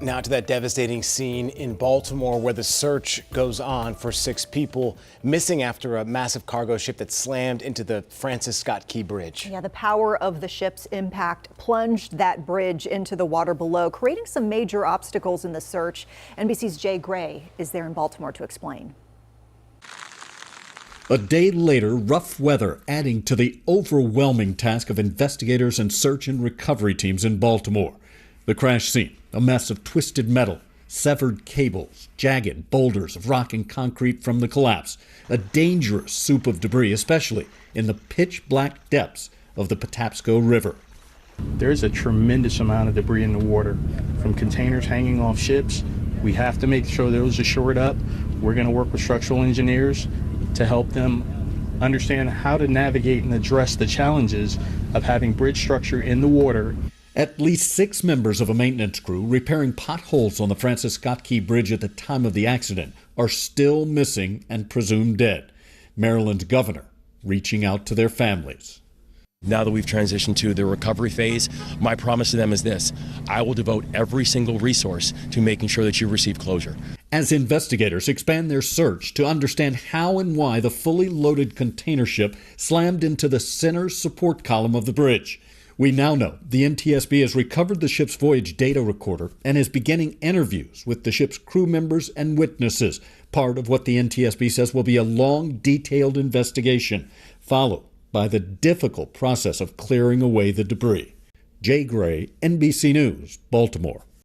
Now to that devastating scene in Baltimore where the search goes on for 6 people missing after a massive cargo ship that slammed into the Francis Scott Key Bridge. Yeah, the power of the ship's impact plunged that bridge into the water below, creating some major obstacles in the search. NBC's Jay Gray is there in Baltimore to explain. A day later, rough weather adding to the overwhelming task of investigators and search and recovery teams in Baltimore. The crash scene, a mess of twisted metal, severed cables, jagged boulders of rock and concrete from the collapse, a dangerous soup of debris, especially in the pitch-black depths of the Patapsco River. There's a tremendous amount of debris in the water, from containers hanging off ships. We have to make sure those are shored up. We're going to work with structural engineers to help them understand how to navigate and address the challenges of having bridge structure in the water. At least 6 members of a maintenance crew repairing potholes on the Francis Scott Key Bridge at the time of the accident are still missing and presumed dead. Maryland's governor reaching out to their families. Now that we've transitioned to the recovery phase, my promise to them is this: I will devote every single resource to making sure that you receive closure. As investigators expand their search to understand how and why the fully loaded container ship slammed into the center support column of the bridge. We now know the NTSB has recovered the ship's voyage data recorder and is beginning interviews with the ship's crew members and witnesses, part of what the NTSB says will be a long, detailed investigation, followed by the difficult process of clearing away the debris. Jay Gray, NBC News, Baltimore.